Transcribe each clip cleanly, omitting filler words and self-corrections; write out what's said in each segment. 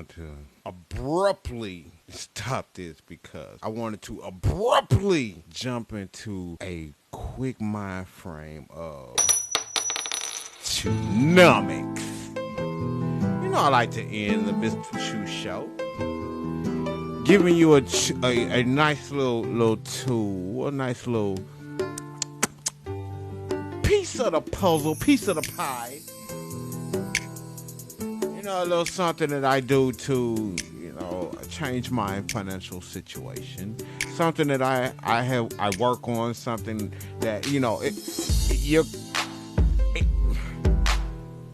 want to abruptly stop this because I wanted to abruptly jump into a quick mind frame of CHOONOMICs. You know, I like to end the Mr. Chew show giving you a nice little tool, a nice little piece of the puzzle, piece of the pie. You know, a little something that I do to, change my financial situation. Something that I work on. Something that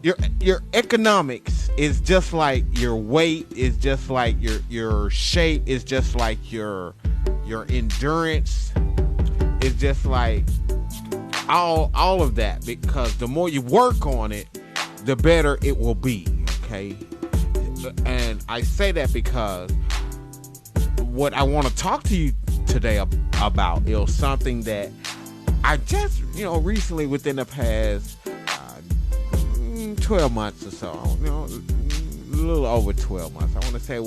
your economics is just like your weight, is just like your shape, is just like your endurance, is just like all of that, because the more you work on it, the better it will be. Okay, and I say that because what I want to talk to you today about is something that I just recently, within the past 12 months or so, a little over 12 months. I want to say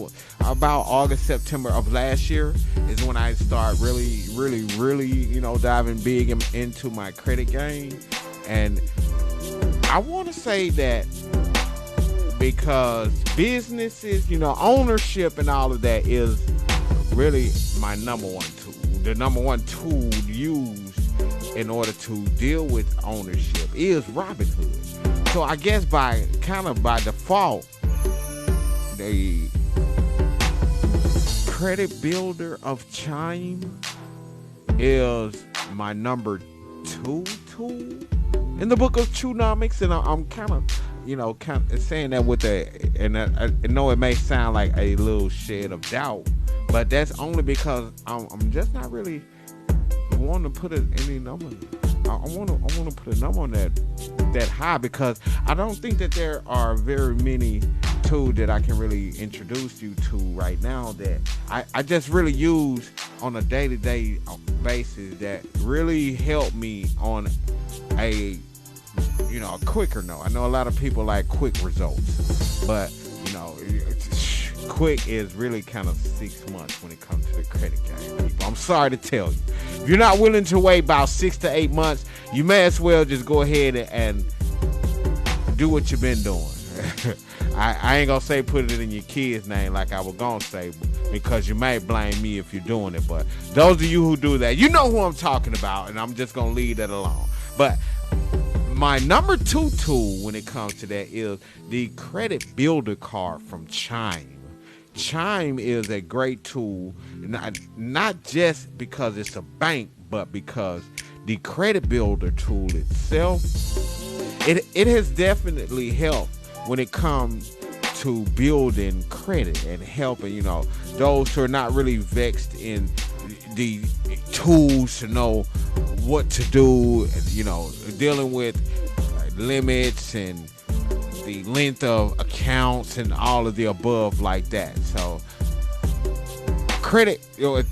about August, September of last year is when I start really, diving big into my credit game. And I want to say that because businesses, ownership and all of that is really my number one tool. The number one tool used in order to deal with ownership is Robinhood. So I guess by default, the credit builder of Chime is my number 2 tool in the book of CHOONOMICs, and I'm kind of saying that with and I know it may sound like a little shade of doubt, but that's only because I'm just not really wanting to put any number. I want to put a number on that high, because I don't think that there are very many tools that I can really introduce you to right now that I just really use on a day-to-day basis that really help me on a quicker note. I know a lot of people like quick results, but quick is really kind of 6 months when it comes to the credit game, people. I'm sorry to tell you. If you're not willing to wait about 6 to 8 months, you may as well just go ahead and do what you've been doing. I ain't gonna say put it in your kid's name like I was gonna say, because you may blame me if you're doing it. But those of you who do that, you know who I'm talking about, and I'm just gonna leave that alone. But my number 2 tool when it comes to that is the credit builder card from Chime. Chime is a great tool, not just because it's a bank, but because the credit builder tool itself, it has definitely helped when it comes to building credit and helping those who are not really vexed in the tools to know what to do, dealing with limits and the length of accounts and all of the above like that. So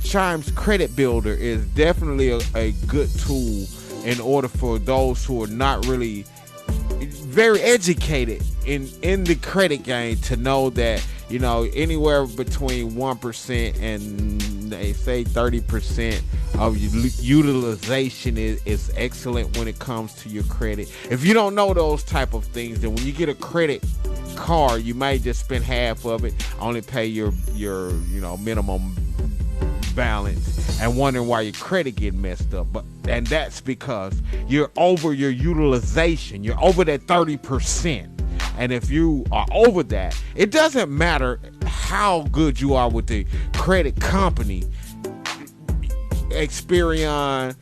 Chime's credit builder is definitely a good tool in order for those who are not really very educated in the credit game to know that anywhere between 1% and they say 30% of utilization is excellent when it comes to your credit. If you don't know those type of things, then when you get a credit card, you might just spend half of it, only pay your minimum balance, and wondering why your credit get messed up. And that's because you're over your utilization. You're over that 30%. And if you are over that, it doesn't matter how good you are with the credit company. Experian,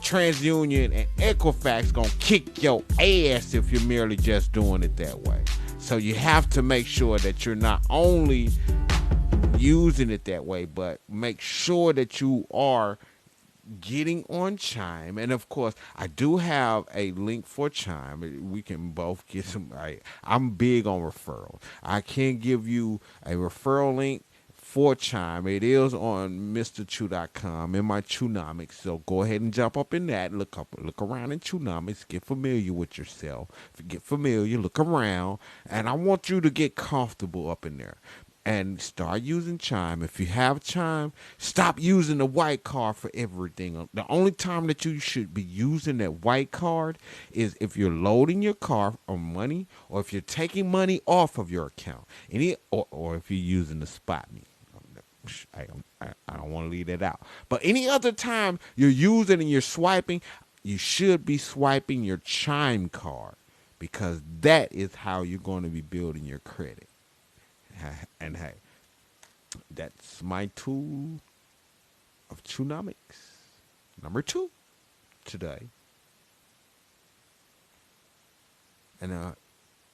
TransUnion, and Equifax gonna kick your ass if you're merely just doing it that way. So you have to make sure that you're not only using it that way, but make sure that you are getting on Chime. And of course, I do have a link for Chime. We can both get some. I'm big on referrals. I can give you a referral link for Chime. It is on MrChew.com in my CHOONOMICs. So go ahead and jump up in that. Look around in CHOONOMICs. Get familiar with yourself. Get familiar. Look around, and I want you to get comfortable up in there. And start using Chime. If you have Chime, stop using the white card for everything. The only time that you should be using that white card is if you're loading your car on money, or if you're taking money off of your account, or if you're using the spot me. I don't want to leave that out. But any other time you're using and you're swiping, you should be swiping your Chime card, because that is how you're going to be building your credit. And hey, that's my tool of CHOONOMICs number 2 today. And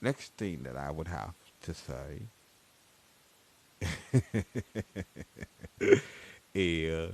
next thing that I would have to say is